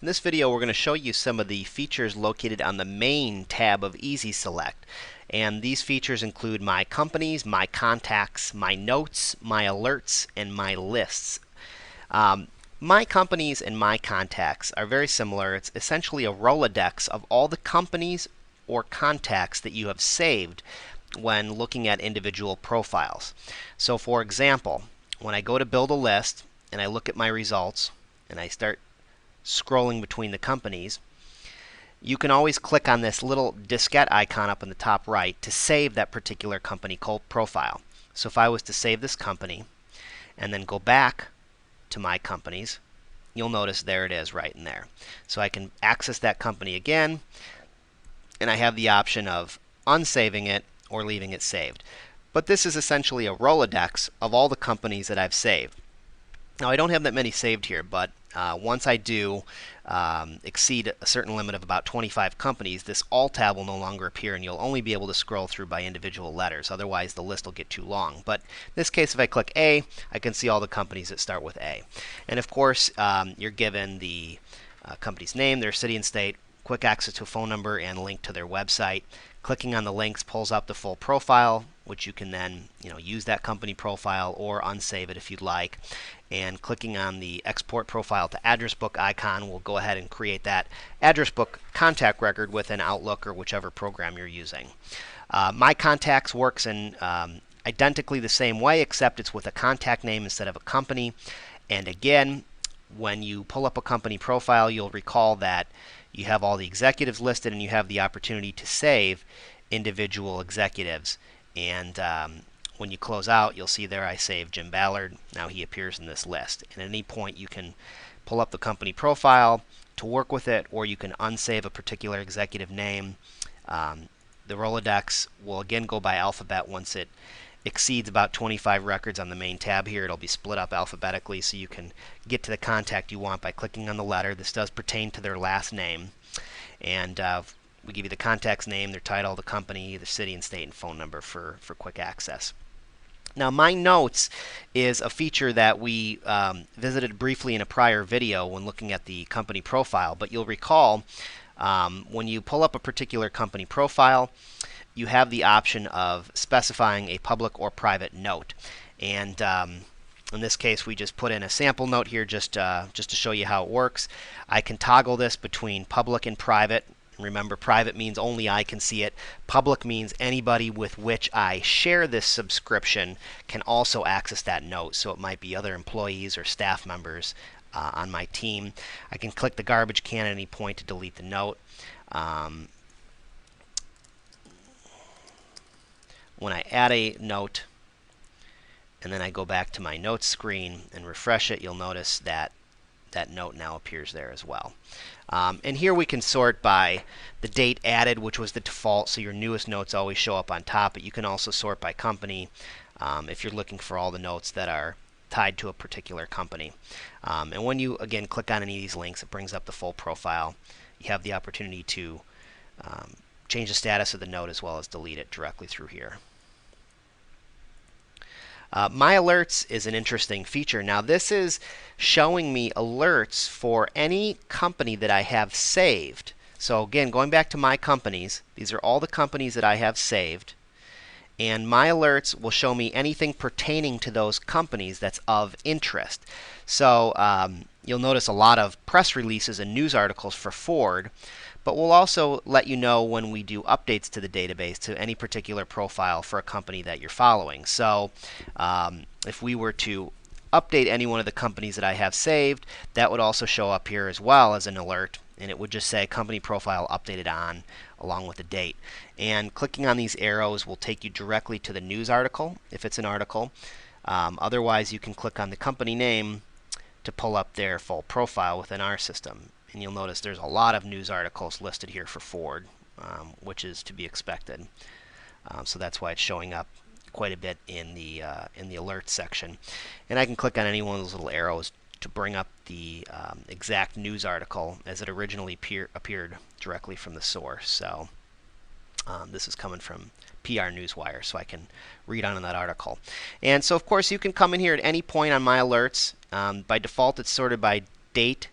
In this video, we're going to show you some of the features located on the main tab of IndustrySelect. And these features include my companies, my contacts, my notes, my alerts, and my lists. My companies and my contacts are very similar. It's essentially a Rolodex of all the companies or contacts that you have saved when looking at individual profiles. So for example, when I go to build a list and I look at my results and I start scrolling between the companies, you can always click on this little diskette icon up in the top right to save that particular company profile. So if I was to save this company and then go back to my companies, you'll notice there it is right in there. So I can access that company again, and I have the option of unsaving it or leaving it saved. But this is essentially a Rolodex of all the companies that I've saved. Now I don't have that many saved here, but once I do exceed a certain limit of about 25 companies, this All tab will no longer appear, and you'll only be able to scroll through by individual letters. Otherwise, the list will get too long. But in this case, if I click A, I can see all the companies that start with A. And of course, you're given the company's name, their city and state, quick access to a phone number, and a link to their website. Clicking on the links pulls up the full profile, which you can then use that company profile or unsave it if you'd like. And clicking on the export profile to address book icon will go ahead and create that address book contact record within Outlook or whichever program you're using. My Contacts works in identically the same way, except it's with a contact name instead of a company. And again, when you pull up a company profile, you'll recall that you have all the executives listed and you have the opportunity to save individual executives. And when you close out, you'll see there I saved Jim Ballard. Now he appears in this list. And at any point, you can pull up the company profile to work with it, or you can unsave a particular executive name. The Rolodex will again go by alphabet. Once it exceeds about 25 records on the main tab here, it'll be split up alphabetically, so you can get to the contact you want by clicking on the letter. This does pertain to their last name. And we give you the contact's name, their title, the company, the city and state, and phone number for quick access. Now, My Notes is a feature that we visited briefly in a prior video when looking at the company profile. But you'll recall when you pull up a particular company profile, you have the option of specifying a public or private note. And in this case, we just put in a sample note here just to show you how it works. I can toggle this between public and private. Remember, private means only I can see it. Public means anybody with which I share this subscription can also access that note. So it might be other employees or staff members on my team. I can click the garbage can at any point to delete the note. When I add a note and then I go back to my notes screen and refresh it, you'll notice that that note now appears there as well. And here we can sort by the date added, which was the default, so your newest notes always show up on top. But you can also sort by company if you're looking for all the notes that are tied to a particular company. And when you, again, click on any of these links, it brings up the full profile. You have the opportunity to change the status of the note as well as delete it directly through here. My Alerts is an interesting feature. Now, this is showing me alerts for any company that I have saved. So again, going back to my companies, these are all the companies that I have saved. And My Alerts will show me anything pertaining to those companies that's of interest. So you'll notice a lot of press releases and news articles for Ford. But we'll also let you know when we do updates to the database to any particular profile for a company that you're following. So if we were to update any one of the companies that I have saved, that would also show up here as well as an alert. And it would just say company profile updated on along with the date. And clicking on these arrows will take you directly to the news article if it's an article. Otherwise, you can click on the company name to pull up their full profile within our system. And you'll notice there's a lot of news articles listed here for Ford, which is to be expected. So that's why it's showing up quite a bit in the alert section. And I can click on any one of those little arrows to bring up the exact news article as it originally appeared directly from the source. So this is coming from PR Newswire, so I can read on that article. And so, of course, you can come in here at any point on My Alerts. By default, it's sorted by date.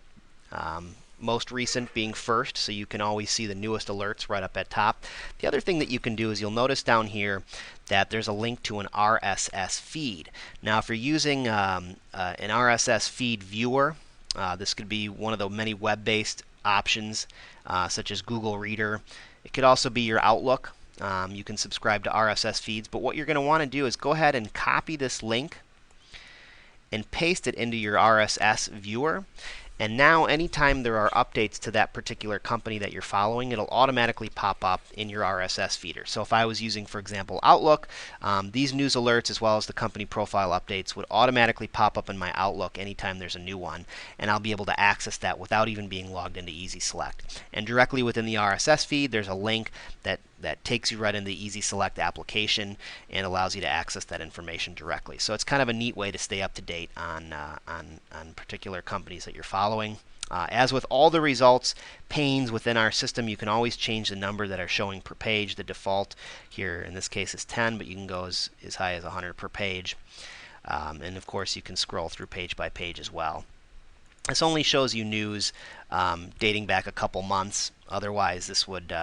most recent being first, so you can always see the newest alerts right up at top. The other thing that you can do is you'll notice down here that there's a link to an RSS feed. Now, if you're using an RSS feed viewer, this could be one of the many web-based options, such as Google Reader. It could also be your Outlook. You can subscribe to RSS feeds, but what you're going to want to do is go ahead and copy this link and paste it into your RSS viewer. And now anytime there are updates to that particular company that you're following, it'll automatically pop up in your RSS feeder. So if I was using, for example, Outlook, these news alerts as well as the company profile updates would automatically pop up in my Outlook anytime there's a new one, and I'll be able to access that without even being logged into IndustrySelect. And directly within the RSS feed, there's a link that takes you right into the IndustrySelect application and allows you to access that information directly. So it's kind of a neat way to stay up to date on particular companies that you're following. As with all the results panes within our system, you can always change the number that are showing per page. The default here in this case is 10, but you can go as high as 100 per page. And of course you can scroll through page by page as well. This only shows you news dating back a couple months. Otherwise, this would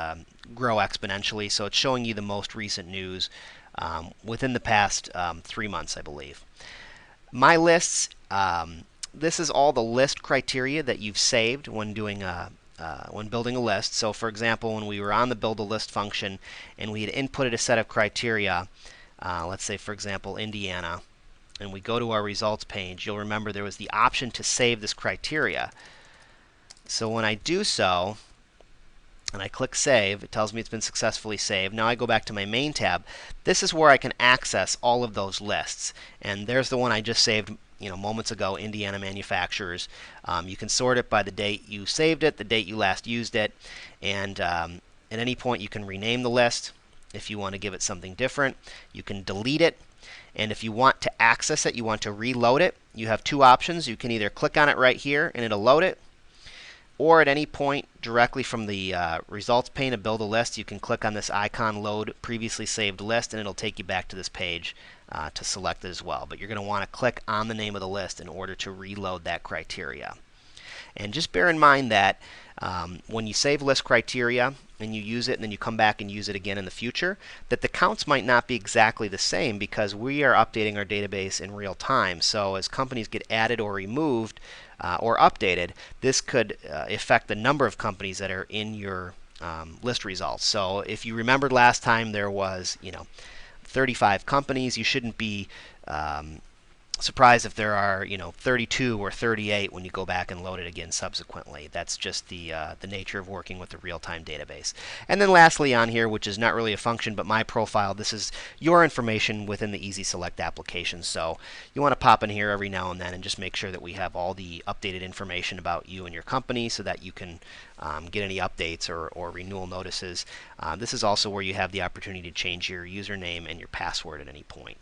grow exponentially. So it's showing you the most recent news within the past 3 months, I believe. My lists. This is all the list criteria that you've saved when doing when building a list. So, for example, when we were on the build a list function and we had inputted a set of criteria, let's say, for example, Indiana, and we go to our results page, you'll remember there was the option to save this criteria. So when I do so, and I click Save, it tells me it's been successfully saved. Now I go back to my Main tab. This is where I can access all of those lists. And there's the one I just saved moments ago, Indiana manufacturers. You can sort it by the date you saved it, the date you last used it, and at any point you can rename the list if you want to give it something different. You can delete it, and if you want to access it, you want to reload it, you have two options. You can either click on it right here and it'll load it, or at any point directly from the results pane of Build a List, you can click on this icon, Load Previously Saved List, and it'll take you back to this page to select it as well. But you're going to want to click on the name of the list in order to reload that criteria. And just bear in mind that when you save list criteria and you use it and then you come back and use it again in the future, that the counts might not be exactly the same because we are updating our database in real time. So as companies get added or removed or updated, this could affect the number of companies that are in your list results. So if you remembered last time there was 35 companies, you shouldn't be surprised if there are 32 or 38 when you go back and load it again subsequently. That's just the nature of working with a real-time database. And then lastly on here, which is not really a function but my profile, this is your information within the IndustrySelect application. So you want to pop in here every now and then and just make sure that we have all the updated information about you and your company so that you can get any updates or renewal notices. This is also where you have the opportunity to change your username and your password at any point.